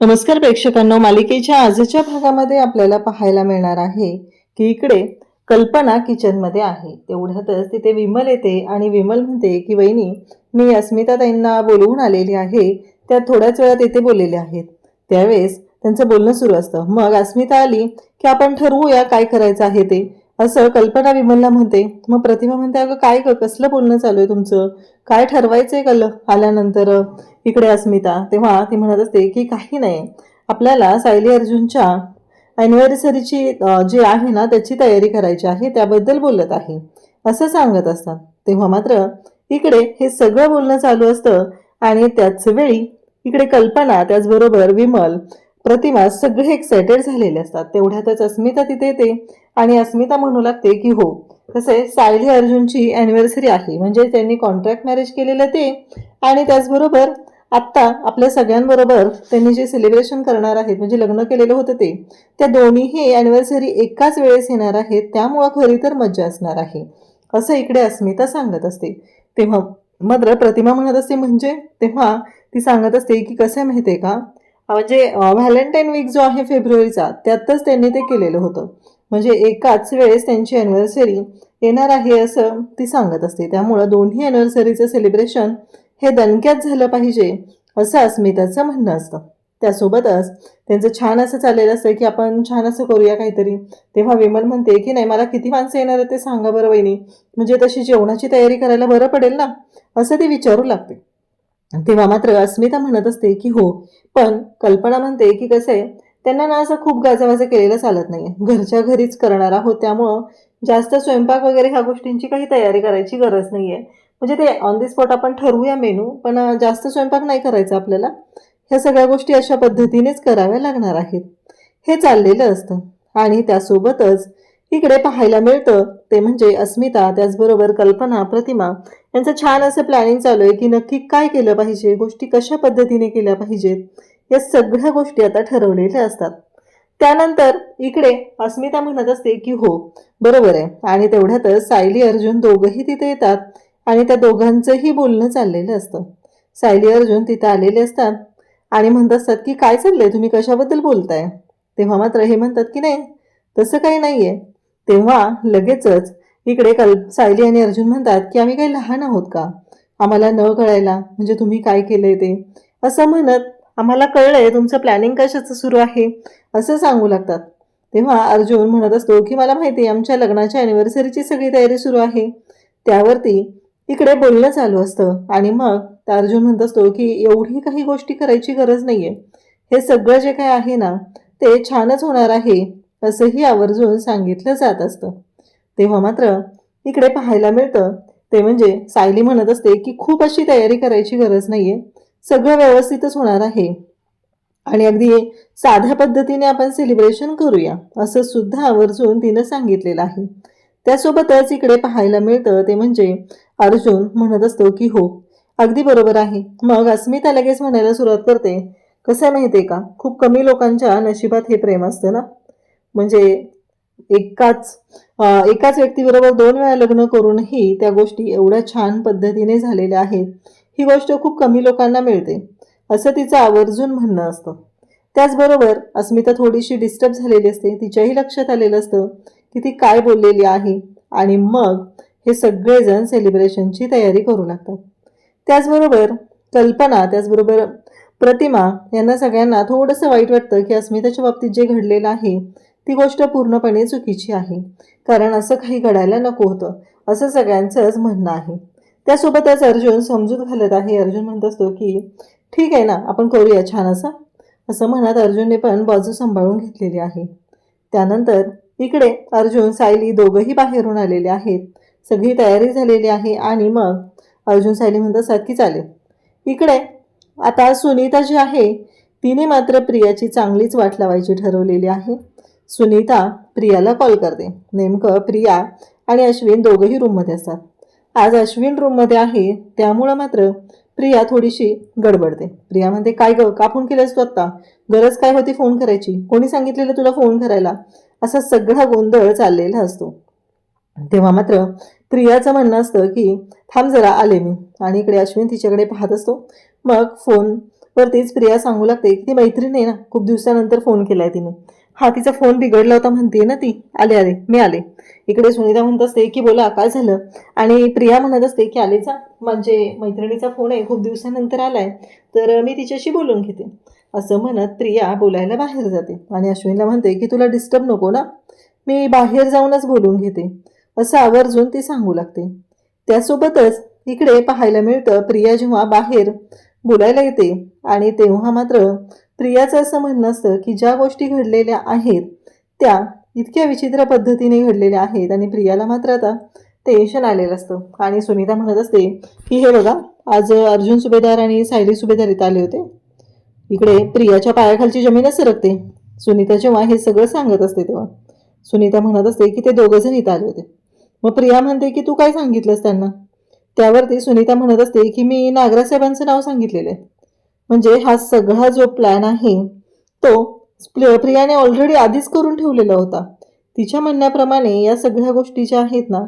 नमस्कार प्रेक्षकांनो, मालिकेच्या आजच्या भागामध्ये आपल्याला पाहायला मिळणार आहे की इकडे कल्पना किचनमध्ये आहे. तेवढ्यातच तिथे विमल येते आणि विमल म्हणते की वहिनी, मी अस्मिता ताईंना बोलवून आलेली आहे. त्या थोड्याच वेळात येते बोललेले आहेत. त्यावेळेस त्यांचं बोलणं सुरू असतं. मग अस्मिता आली की आपण ठरवूया काय करायचं आहे ते, असं कल्पना विमलला म्हणते. मग प्रतिभा म्हणते, अगं काय कसलं बोलणं चालू आहे तुमचं, काय ठरवायचंय कल आल्यानंतर इकडे अस्मिता. तेव्हा ती म्हणत असते की काही नाही, आपल्याला सायली अर्जुनच्या अॅनिव्हर्सरीची जी आहे ना त्याची तयारी करायची आहे, त्याबद्दल बोलत आहे असं सांगत असतात. तेव्हा मात्र इकडे हे सगळं बोलणं चालू असतं आणि त्याच वेळी इकडे कल्पना, त्याचबरोबर विमल, प्रतिमा सगळे एक्सायटेड झालेले असतात. तेवढ्यातच अस्मिता तिथे येते आणि अस्मिता म्हणू लागते की हो, कसं सायली अर्जुनची अॅनिव्हर्सरी आहे, म्हणजे त्यांनी कॉन्ट्रॅक्ट मॅरेज केलेलं ते, आणि त्याचबरोबर आत्ता आपल्या सगळ्यांबरोबर त्यांनी जे सेलिब्रेशन करणार आहेत, म्हणजे लग्न केलेलं होतं ते, त्या दोन्हीही अॅनिव्हर्सरी एकाच वेळेस येणार आहेत. त्यामुळं खरी तर मज्जा असणार आहे असं इकडे अस्मिता सांगत असते. तेव्हा मात्र प्रतिमा म्हणत असते म्हणजे, तेव्हा ती सांगत असते की कसं आहे माहिती आहे का, म्हणजे व्हॅलेंटाईन वीक जो आहे फेब्रुवारीचा, त्यातच त्यांनी ते केलेलं होतं, म्हणजे एकाच वेळेस त्यांची अॅनिव्हर्सरी येणार आहे असं ती सांगत असते. त्यामुळं दोन्ही अॅनिव्हर्सरीचं सेलिब्रेशन हे दणक्यात झालं पाहिजे असं अस्मिताचं म्हणणं असतं. त्यासोबतच त्यांचं छान असं चाललेलं असतं की आपण छान असं करूया काहीतरी. तेव्हा विमल म्हणते की नाही, मला किती माणसं येणार आहे ते सांगा बरं वहिनी, म्हणजे तशी जेवणाची तयारी करायला बरं पडेल ना, असं ती विचारू लागते. तेव्हा मात्र अस्मिता म्हणत असते की हो, पण कल्पना म्हणते की कसं आहे, त्यांना ना असं खूप गाजावाजा केलेलं चालत नाही, घरच्या घरीच करणार आहोत, त्यामुळं जास्त स्वयंपाक वगैरे ह्या गोष्टींची काही तयारी करायची गरज नाही आहे. म्हणजे ते ऑन दी स्पॉट आपण ठरवूया मेनू, पण जास्त स्वयंपाक नाही करायचा आपल्याला, ह्या सगळ्या गोष्टी अशा पद्धतीनेच कराव्या लागणार आहेत, हे चाललेलं असतं. आणि त्यासोबतच इकडे पाहायला मिळतं ते म्हणजे अस्मिता, त्याचबरोबर कल्पना, प्रतिमा यांचं छान असं प्लॅनिंग चालू आहे की नक्की काय केलं पाहिजे, गोष्टी कशा पद्धतीने केल्या पाहिजेत, या सगळ्या गोष्टी आता ठरवलेल्या असतात. त्यानंतर इकडे अस्मिता म्हणत असते की हो बरोबर आहे, आणि तेवढ्यातच सायली अर्जुन दोघंही तिथे येतात आणि त्या दोघांचंही बोलणं चाललेलं असतं. सायली अर्जुन तिथे आलेले असतात आणि म्हणत असतात की काय चाललंय, तुम्ही कशाबद्दल बोलताय. तेव्हा मात्र हे म्हणतात की नाही, तसं काही नाहीये. तेव्हा लगेचच इकडे सायली आणि अर्जुन म्हणतात की आम्ही काही लहान आहोत का, आम्हाला न कळायला, म्हणजे तुम्ही काय केलंय ते, असं म्हणत आम्हाला कळलंय तुमचं प्लॅनिंग कशाचं सुरू आहे असं सांगू लागतात. तेव्हा अर्जुन म्हणत असतो की मला माहिती आहे, आमच्या लग्नाच्या अॅनिव्हर्सरीची सगळी तयारी सुरू आहे. त्यावरती इकडे बोलणं चालू असतं आणि मग अर्जुन म्हणत असतो की एवढी काही गोष्टी करायची गरज नाहीये, हे सगळं जे काय आहे ना ते छानच होणार आहे असंही आवर्जून सांगितलं जात असतं. तेव्हा मात्र इकडे पाहायला मिळतं ते म्हणजे सायली म्हणत असते की खूप अशी तयारी करायची गरज नाहीये, सगळं व्यवस्थितच होणार आहे आणि अगदी साध्या पद्धतीने आपण सेलिब्रेशन करूया असं सुद्धा आवर्जून तिनं सांगितलेलं आहे. त्यासोबतच इकडे पाहायला मिळतं ते म्हणजे अर्जुन म्हणत असतो की हो अगदी बरोबर आहे. मग अस्मिता लगेच म्हणायला सुरुवात करते, कसं आहे माहिती आहे का, खूप कमी लोकांच्या नशिबात हे प्रेम असतं ना, म्हणजे एकाच एकाच व्यक्तीबरोबर 2 वेळा लग्न करूनही त्या गोष्टी एवढ्या छान पद्धतीने झालेल्या आहेत, ही गोष्ट खूप कमी लोकांना मिळते असं तिचं आवर्जून म्हणणं असतं. त्याचबरोबर अस्मिता थोडीशी डिस्टर्ब झालेली असते, तिच्याही लक्षात आलेलं असतं की ती काय बोललेली आहे, आणि मग हे सगळेजण सेलिब्रेशनची तयारी करू लागतात. त्याचबरोबर कल्पना, त्याचबरोबर प्रतिमा यांना सगळ्यांना थोडंसं वाईट वाटतं की अस्मिताच्या बाबतीत जे घडलेलं आहे ती गोष्ट पूर्णपणे चुकीची आहे, कारण असं काही घडायला नको होतं असं सगळ्यांचंच म्हणणं आहे. त्यासोबतच अर्जुन समजूत घालत आहे. अर्जुन म्हणत असतो की ठीक आहे ना, आपण करूया छान असं, असं म्हणत अर्जुनने पण बाजू सांभाळून घेतलेली आहे. त्यानंतर इकडे अर्जुन, सायली दोघंही बाहेरून आलेले आहेत, सगळी तयारी झालेली आहे आणि मग अर्जुन सायली म्हणत असतात की चालेल. इकडे आता सुनीता जी आहे तिने मात्र प्रियाची चांगलीच वाट लावायची ठरवलेली आहे. सुनीता प्रियाला कॉल करते. नेमकं प्रिया आणि अश्विन दोघंही रूममध्ये असतात. आज अश्विन रूममध्ये आहे, त्यामुळं मात्र प्रिया थोडीशी गडबडते. प्रिया म्हणते, काय ग, का फोन केलास तू आत्ता, गरज काय होती फोन करायची, कोणी सांगितलेलं तुला फोन करायला, असा सगळा गोंधळ चाललेला असतो. तेव्हा मात्र प्रियाचं म्हणणं असतं की थांब जरा आले मी, आणि इकडे अश्विन तिच्याकडे पाहत असतो. मग फोन वरतीच प्रिया सांगू लागते की ती मैत्रीण आहे ना, खूप दिवसानंतर फोन केलाय तिने. हा, तिचा फोन बिघडला होता म्हणते ना ती. आले आले, मी आले. इकडे सुनीता म्हणत असते की बोला काय झालं, आणि प्रिया म्हणत असते की आलेचा म्हणजे मैत्रिणीचा फोन आहे, खूप दिवसानंतर आलाय, तर मी तिच्याशी बोलून घेते. असं म्हणत प्रिया बोलायला बाहेर जाते आणि अश्विनला म्हणते की तुला डिस्टर्ब नको ना, मी बाहेर जाऊनच बोलून घेते, असं आवर्जून ती सांगू लागते. त्यासोबतच इकडे पाहायला मिळतं प्रिया जेव्हा बाहेर बोलायला येते आणि तेव्हा मात्र प्रियाचं असं म्हणणं असतं की ज्या गोष्टी घडलेल्या आहेत त्या इतक्या विचित्र पद्धतीने घडलेल्या आहेत आणि प्रियाला मात्र आता टेन्शन आलेलं असतं. आणि सुनीता म्हणत असते की हे बघा, आज अर्जुन सुभेदार आणि सायली सुभेदार इथं आले होते. इकडे प्रियाच्या पायाखालची जमीनच सरकते. सुनीता जेव्हा हे सगळं सांगत असते तेव्हा सुनीता म्हणत असते की ते दोघं जण इथं आले होते. मग प्रिया म्हणते की तू काय सांगितलंस त्यांना. त्यावरती सुनीता म्हणत असते की मी नागराज साहेबांचं नाव सांगितलेलं आहे. म्हणजे हा सगळा जो प्लॅन आहे तो प्रियाने ऑलरेडी आधीच करून ठेवलेला होता. तिच्या म्हणण्याप्रमाणे या सगळ्या गोष्टी ज्या आहेत ना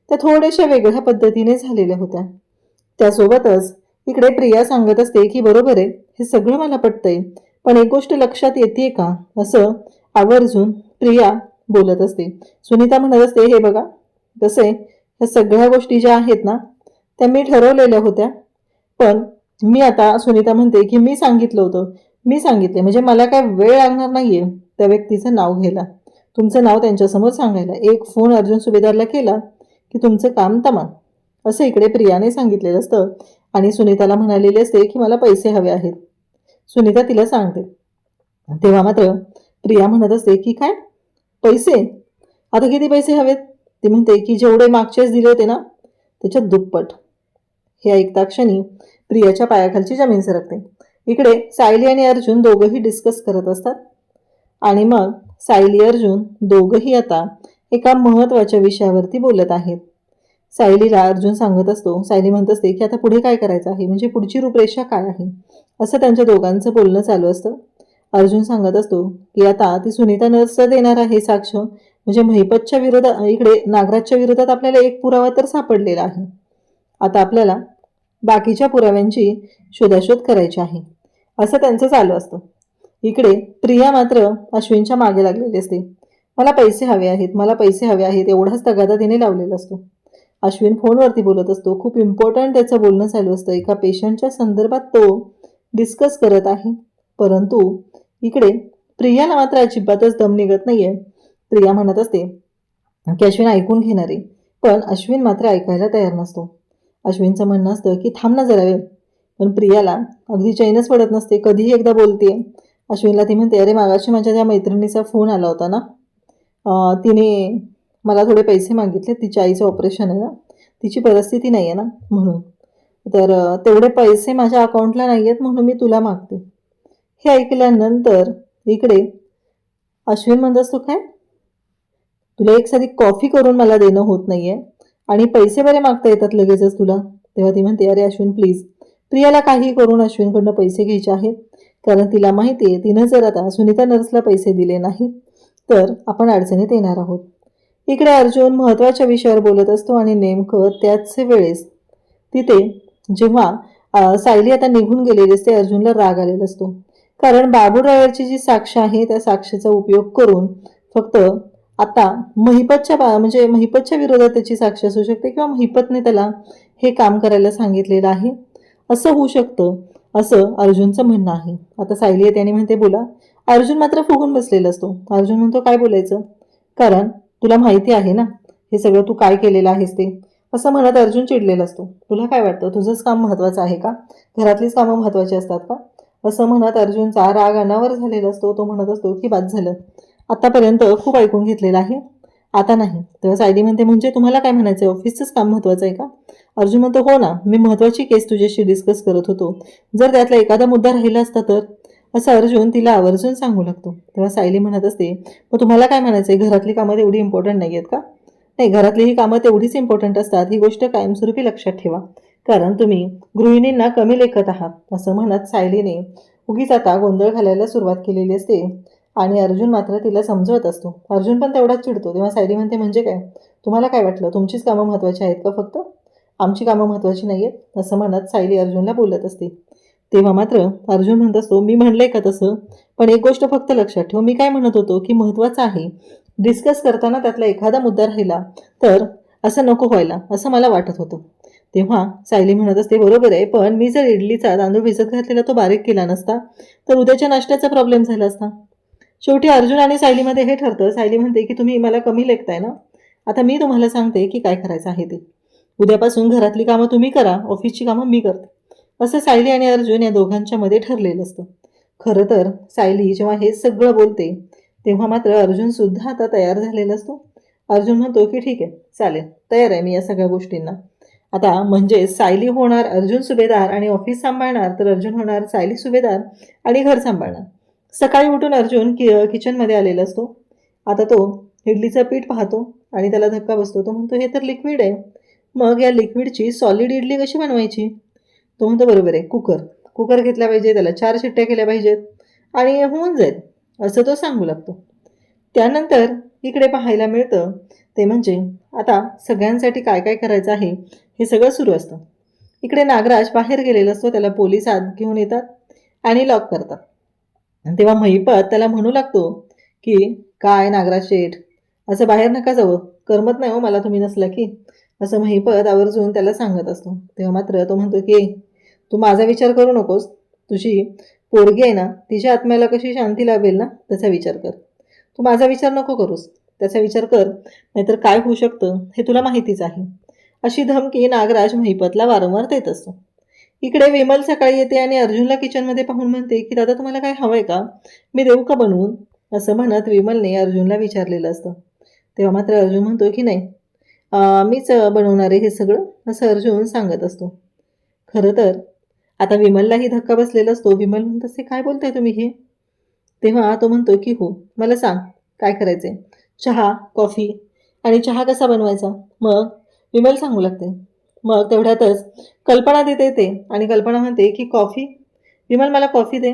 त्या थोड्याशा वेगळ्या पद्धतीने झालेल्या होत्या. त्यासोबतच इकडे प्रिया सांगत असते की बरोबर आहे, हे सगळं मला पटतंय, पण एक गोष्ट लक्षात येते का, असं आवर्जून प्रिया बोलत असते. सुनीता म्हणत असते हे बघा, कसं आहे, ह्या सगळ्या गोष्टी ज्या आहेत ना त्या मी ठरवलेल्या होत्या, पण मी आता सुनीता म्हणते की मी सांगितलं होतं, मी सांगितले म्हणजे मला काय वेळ लागणार नाहीये त्या व्यक्तीचं नाव घ्यायला, तुमचं नाव त्यांच्यासमोर सांगायला. एक फोन अर्जुन सुभेदारला केला की तुमचं काम तमाम, असं इकडे प्रियाने सांगितलेलं असतं. आणि सुनीताला म्हणालेले असते की मला पैसे हवे आहेत. सुनीता तिला सांगते. तेव्हा मात्र प्रिया म्हणत असते की काय पैसे, आता किती पैसे हवेत. ती म्हणते की जेवढे मागचेच दिले होते ना त्याच्यात दुप्पट. हे ऐकता क्षणी प्रियाच्या पायाखालची जमीन सरकते. इकडे सायली आणि अर्जुन दोघंही डिस्कस करत असतात आणि मग सायली अर्जुन दोघंही आता एका महत्त्वाच्या विषयावरती बोलत आहेत. सायलीला अर्जुन सांगत असतो. सायली म्हणत असते की आता पुढे काय करायचं आहे, म्हणजे पुढची रूपरेषा काय आहे, असं त्यांच्या दोघांचं बोलणं चालू असतं. अर्जुन सांगत असतो की आता ती सुनीता नर्स देणार आहे साक्ष, म्हणजे महिपतच्या विरोधात, इकडे नागराजच्या विरोधात आपल्याला एक पुरावा तर सापडलेला आहे. आता आपल्याला बाकीच्या पुराव्यांची शोधाशोध करायची आहे, असं त्यांचं चालू असतं. इकडे प्रिया मात्र अश्विनच्या मागे लागलेली असते. मला पैसे हवे आहेत, मला पैसे हवे आहेत, एवढाच तगादा तिने लावलेला असतो. अश्विन फोनवरती बोलत असतो. खूप इम्पॉर्टंट त्याचं बोलणं चालू असतं. एका पेशंटच्या संदर्भात तो डिस्कस करत आहे. परंतु इकडे प्रियाला मात्र अजिबातच दम निघत नाहीये. प्रिया म्हणत असते की अश्विन ऐकून घेणार आहे, पण अश्विन मात्र ऐकायला तयार नसतो. अश्विनचं म्हणणं असतं की थांब ना जरा वेळ, पण प्रियाला अगदी चैनच पडत नसते. कधीही एकदा बोलते अश्विनला. ती म्हणते अरे मागाशी माझ्या त्या मैत्रिणीचा फोन आला होता ना, तिने मला थोडे पैसे मागितले, तिच्या आईचं ऑपरेशन आहे ना, तिची परिस्थिती नाही आहे ना म्हणून, तर तेवढे पैसे माझ्या अकाउंटला नाही आहेत म्हणून मी तुला मागते. हे ऐकल्यानंतर इकडे अश्विन म्हणत असतो काय, तुला एक साधी कॉफी करून मला देणं होत नाहीये आणि पैसे बरे मागता येतात लगेचच तुला. तेव्हा ती म्हणते अरे अश्विन प्लीज. प्रियाला काही करून अश्विनकडनं पैसे घ्यायचे आहेत, कारण तिला माहिती आहे तिनं जर आता सुनीता नर्सला पैसे दिले नाहीत तर आपण अडचणीत येणार आहोत. इकडे अर्जुन महत्त्वाच्या विषयावर बोलत असतो आणि नेमकं त्याच वेळेस तिथे जेव्हा सायली आता निघून गेलेली असते अर्जुनला राग आलेला असतो. कारण बाबूरायाची जी साक्ष आहे त्या साक्षीचा उपयोग करून फक्त आता महिपतच्या विरोधात त्याची साक्ष असू शकते किंवा महिपतने त्याला हे काम करायला सांगितलेलं आहे असं होऊ शकतं, असं अर्जुनचं म्हणणं आहे. आता सायली येते आणि म्हणते बोला. अर्जुन मात्र फुगून बसलेला असतो. अर्जुन म्हणतो काय बोलायचं, कारण तुला माहिती आहे ना हे सगळं तू काय केलेलं आहेस ते, असं म्हणत अर्जुन चिडलेला असतो. तुला काय वाटतं तुझंच काम महत्त्वाचं आहे का, घरातलीच कामं महत्त्वाची असतात का, असं म्हणत अर्जुनचा राग अनावर झालेला असतो. तो म्हणत असतो की बाद झालं, आतापर्यंत खूप ऐकून घेतलेलं आहे, आता नाही. तेव्हा सायली म्हणते म्हणजे तुम्हाला काय म्हणायचं आहे, ऑफिसचंच काम महत्त्वाचं आहे का. अर्जुन म्हणतो हो ना, मी महत्त्वाची केस तुझ्याशी डिस्कस करत होतो, जर त्यातला एखादा मुद्दा राहिला असता तर, असं अर्जुन तिला आवर्जून सांगू लागतो. तेव्हा सायली म्हणत असते मग तुम्हाला काय म्हणायचं आहे, घरातली कामं तेवढी इम्पॉर्टंट नाही आहेत का. नाही, घरातली ही कामं तेवढीच इम्पॉर्टंट असतात, ही गोष्ट कायमस्वरूपी लक्षात ठेवा, कारण तुम्ही गृहिणींना कमी लेखत आहात. असं म्हणत सायलीने उगीच आता गोंधळ घालायला सुरुवात केलेली असते आणि अर्जुन मात्र तिला समजवत असतो. अर्जुन पण तेवढाच चिडतो. तेव्हा सायली म्हणते म्हणजे काय, तुम्हाला काय वाटलं तुमचीच कामं महत्त्वाची आहेत का फक्त, आमची कामं महत्त्वाची नाही आहेत, असं म्हणत सायली अर्जुनला बोलत असते. तेव्हा मात्र अर्जुन म्हणत असतो, मी म्हणलंय का तसं? पण एक गोष्ट फक्त लक्षात ठेव, मी काय म्हणत होतो की महत्त्वाचं आहे डिस्कस करताना त्यातला एखादा मुद्दा राहिला तर असं नको व्हायला, असं मला वाटत होतं. तेव्हा सायली म्हणत असते, बरोबर आहे, पण मी जर इडलीचा तांदूळ भिजत घातलेला तो बारीक केला नसता तर उद्याच्या नाश्त्याचा प्रॉब्लेम झाला असता. शेवटी अर्जुन आणि सायलीमध्ये हे ठरतं. सायली म्हणते की तुम्ही मला कमी लेखताय ना, आता मी तुम्हाला सांगते की काय करायचं आहे ते. उद्यापासून घरातली कामं तुम्ही करा, ऑफिसची कामं मी करते, असं सायली आणि अर्जुन या दोघांच्या मध्ये ठरलेलं असतं. खरं तर सायली जेव्हा हे सगळं बोलते तेव्हा मात्र अर्जुन सुद्धा आता तयार झालेला असतो. अर्जुन म्हणतो की ठीक आहे, चालेल, तयार आहे मी या सगळ्या गोष्टींना. आता म्हणजे सायली होणार अर्जुन सुभेदार आणि ऑफिस सांभाळणार, तर अर्जुन होणार सायली सुभेदार आणि घर सांभाळणार. सकाळी उठून अर्जुन किचनमध्ये आलेला असतो. आता तो इडलीचं पीठ पाहतो आणि त्याला धक्का बसतो. तो म्हणतो, हे तर लिक्विड आहे, मग या लिक्विडची सॉलिड इडली कशी बनवायची? तो म्हणतो, बरोबर आहे, कुकर घेतला पाहिजे, त्याला 4 शिट्ट्या केल्या पाहिजेत आणि होऊन जाईल, असं तो सांगू लागतो. त्यानंतर इकडे पाहायला मिळतं ते म्हणजे आता सगळ्यांसाठी काय काय करायचं आहे हे सगळं सुरू असतं. इकडे नागराज बाहेर गेलेला असतो. त्याला पोलीस आत घेऊन येतात आणि लॉक करतात. तेव्हा महिपत त्याला म्हणू लागतो की काय नागराज शेठ, असं बाहेर नका जावं, करमत नाही हो मला तुम्ही नसला की, असं महिपत आवर्जून त्याला सांगत असतो. तेव्हा मात्र तो म्हणतो की तू माझा विचार करू नकोस, तुझी पोरगी आहे ना, तिच्या आत्म्याला कशी शांती लाभेल ना त्याचा विचार कर. तू माझा विचार नको करूस, त्याचा विचार कर, नाहीतर काय होऊ शकतं हे तुला माहितीच आहे. अशी धमकी नागराज महिपतला वारंवार देत असतो. इकडे विमल सकाळी येते आणि अर्जुनला किचनमध्ये पाहून म्हणते की दादा तुम्हाला काय हवंय का, मी देऊ का बनवून, असं म्हणत विमलने अर्जुनला विचारलेलं असतं. तेव्हा मात्र अर्जुन म्हणतो की नाही, मीच बनवणार आहे हे सगळं, असं अर्जुन सांगत असतो. खरं तर आता विमललाही धक्का बसलेला असतो. विमल म्हणत असते, काय बोलताय तुम्ही हे? तेव्हा तो म्हणतो की हो, मला सांग काय करायचंय, चहा, कॉफी, आणि चहा कसा बनवायचा? मग विमल सांगू लागते. मग तेवढ्यातच कल्पना तिथे येते आणि कल्पना म्हणते की कॉफी, विमल मला कॉफी दे.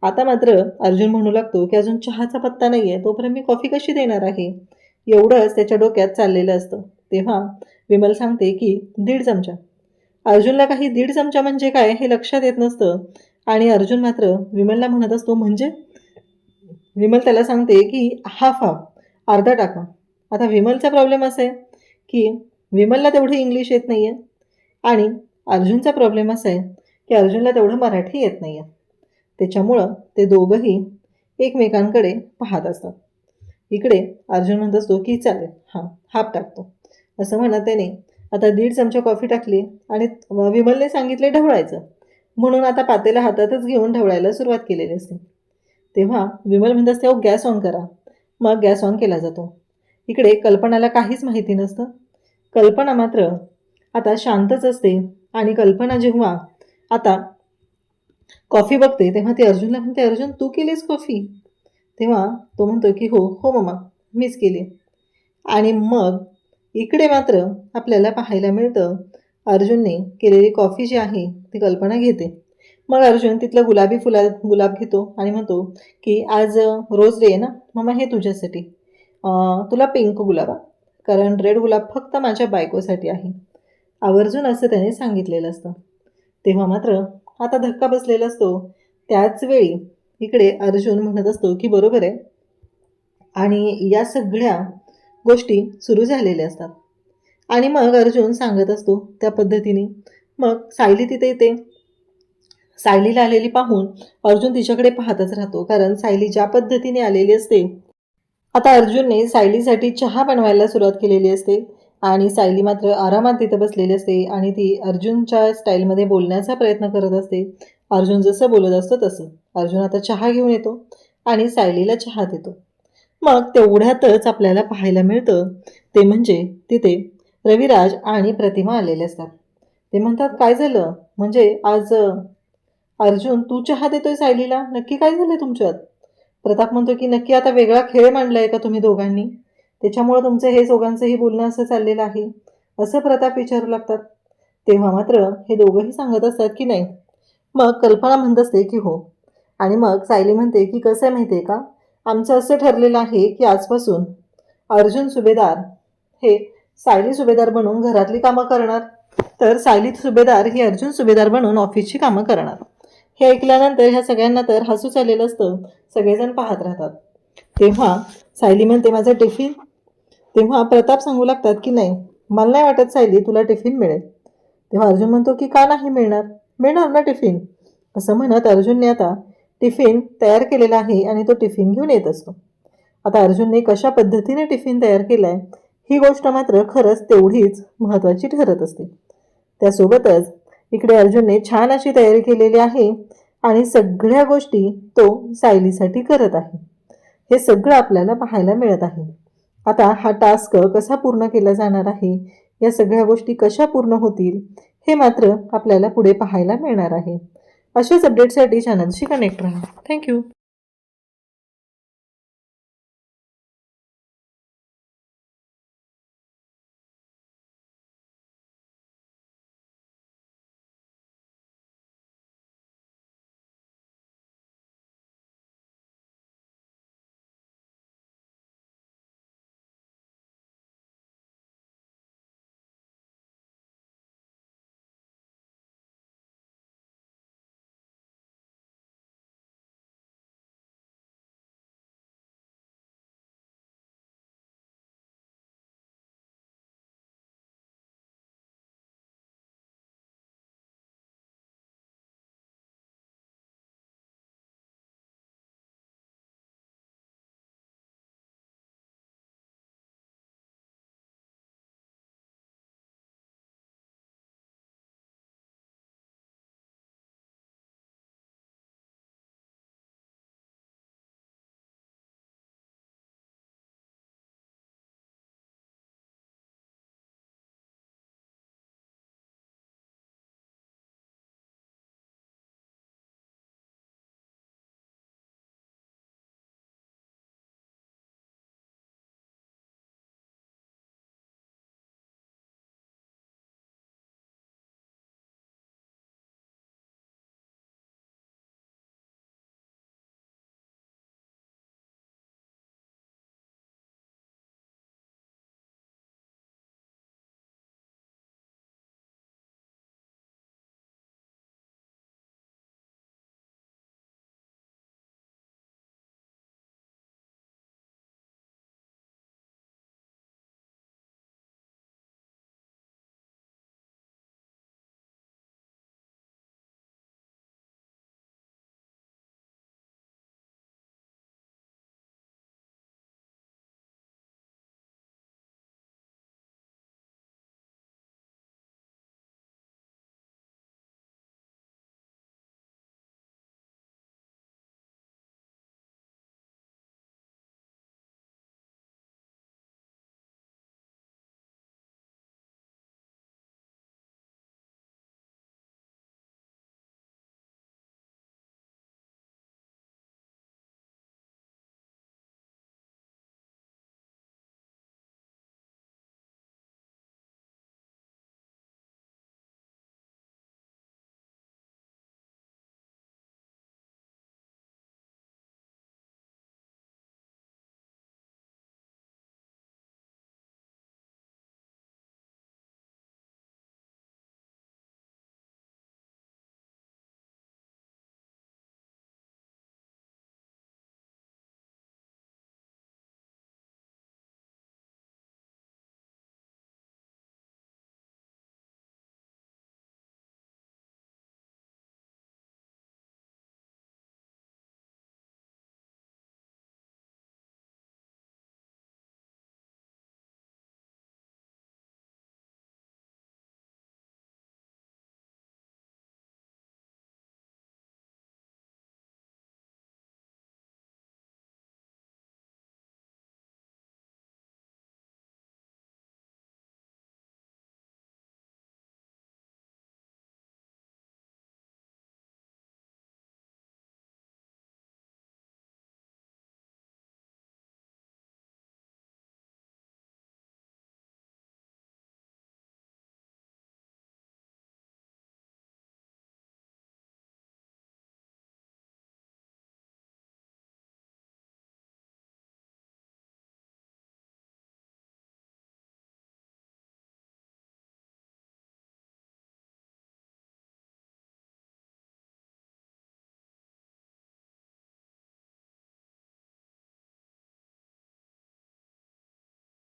आता मात्र अर्जुन म्हणू लागतो की अजून चहाचा पत्ता नाही आहे, तोपर्यंत मी कॉफी कशी देणार आहे, एवढंच त्याच्या डोक्यात चाललेलं असतं. तेव्हा विमल सांगते की 1.5 चमचा. अर्जुनला काही 1.5 चमचा म्हणजे काय हे लक्षात येत नसतं आणि अर्जुन मात्र विमलला म्हणत असतो, म्हणजे विमल त्याला सांगते की हाफ अर्धा टाका. आता विमलचा प्रॉब्लेम असा आहे की विमलला तेवढं इंग्लिश येत नाही आहे आणि अर्जुनचा प्रॉब्लेम असा आहे की अर्जुनला तेवढं मराठी येत नाही आहे. त्याच्यामुळं ते दोघंही एकमेकांकडे पाहत असतात. इकडे अर्जुन म्हणत असतो की चालेल, हां, हाफ टाकतो, असं म्हणत त्याने आता 1.5 चमचा कॉफी टाकली आणि विमलने सांगितले ढवळायचं, म्हणून आता पातेला हातातच घेऊन ढवळायला सुरुवात केलेली असते. तेव्हा विमल म्हणत असते, अहो गॅस ऑन करा. मग गॅस ऑन केला जातो. इकडे कल्पनाला काहीच माहिती नसतं. कल्पना मात्र आता शांतच असते आणि कल्पना जेव्हा आता कॉफी बघते तेव्हा ती अर्जुनला म्हणते, अर्जुन तू केलीस कॉफी? तेव्हा तो म्हणतो की हो हो मम्मा, मीच केली. आणि मग इकडे मात्र आपल्याला पाहायला मिळतं अर्जुनने केलेली कॉफी जी आहे ती कल्पना घेते. मग अर्जुन तिथलं गुलाब घेतो आणि म्हणतो की आज रोज डे आहे ना मम्मा, हे तुझ्यासाठी, तुला पिंक गुलाब, कारण रेड गुलाब फक्त माझ्या बायकोसाठी आहे, आवर्जून असं त्याने सांगितलेलं असतं. तेव्हा मात्र आता धक्का बसलेला असतो. त्याच वेळी इकडे अर्जुन म्हणत असतो की बरोबर आहे, आणि या सगळ्या गोष्टी सुरू झालेल्या असतात. आणि मग अर्जुन सांगत असतो त्या पद्धतीने. मग सायली तिथे येते. सायलीला आलेली पाहून अर्जुन तिच्याकडे पाहतच राहतो, कारण सायली ज्या पद्धतीने आलेली असते. आता अर्जुनने सायलीसाठी चहा बनवायला सुरुवात केलेली असते आणि सायली मात्र आरामात तिथं बसलेली असते आणि ती अर्जुनच्या स्टाईलमध्ये बोलण्याचा प्रयत्न करत असते. अर्जुन जसं बोलत असतो तसं अर्जुन आता चहा घेऊन येतो आणि सायलीला चहा देतो. मग तेवढ्यातच आपल्याला पाहायला मिळतं ते म्हणजे तिथे रविराज आणि प्रतिमा आलेले असतात. ते म्हणतात, काय झालं, म्हणजे आज अर्जुन तू चहा देतोय सायलीला, नक्की काय झालं तुमच्यात? प्रताप म्हणतो की नक्की आता वेगळा खेळ मांडलाय का तुम्ही दोघांनी, त्याच्यामुळं तुमचं हे दोघांचंही बोलणं असं चाललेलं आहे, असं प्रताप विचारू लागतात. तेव्हा मात्र हे दोघंही सांगत असतात की नाही. मग कल्पना म्हणत असते की हो, आणि मग सायली म्हणते की कसं आहे माहिती आहे का, आमचं असं ठरलेलं आहे की आजपासून अर्जुन सुभेदार हे सायली सुभेदार बनून घरातली कामं करणार, तर सायली सुभेदार ही अर्जुन सुभेदार बनून ऑफिसची कामं करणार. हे ऐकल्यानंतर ह्या सगळ्यांना तर हसूच आलेलं असतं. सगळेजण पाहत राहतात. तेव्हा सायली म्हणते माझा टिफिन. तेव्हा प्रताप सांगू लागतात की नाही, मला नाही वाटत सायली तुला टिफिन मिळेल. तेव्हा अर्जुन म्हणतो की का नाही मिळणार, मिळणार ना टिफिन. असं म्हणत अर्जुनने आता टिफिन तयार केलेला आहे आणि तो टिफिन घेऊन येत असतो. आता अर्जुनने कशा पद्धतीने टिफिन तयार केलाय ही गोष्ट मात्र खरंच तेवढीच महत्त्वाची ठरत असते. त्यासोबतच इकडे अर्जुनने छान अशी तयारी केलेली आहे आणि सगळ्या गोष्टी तो सायलीसाठी करत आहे. हे सगळं आपल्याला पाहायला मिळत आहे. आता हा टास्क कसा पूर्ण केला जाणार आहे, या सगळ्या गोष्टी कशा पूर्ण होतील हे मात्र आपल्याला पुढे पाहायला मिळणार आहे. अशाच अपडेटसाठी चॅनलशी कनेक्ट राहा. थँक्यू.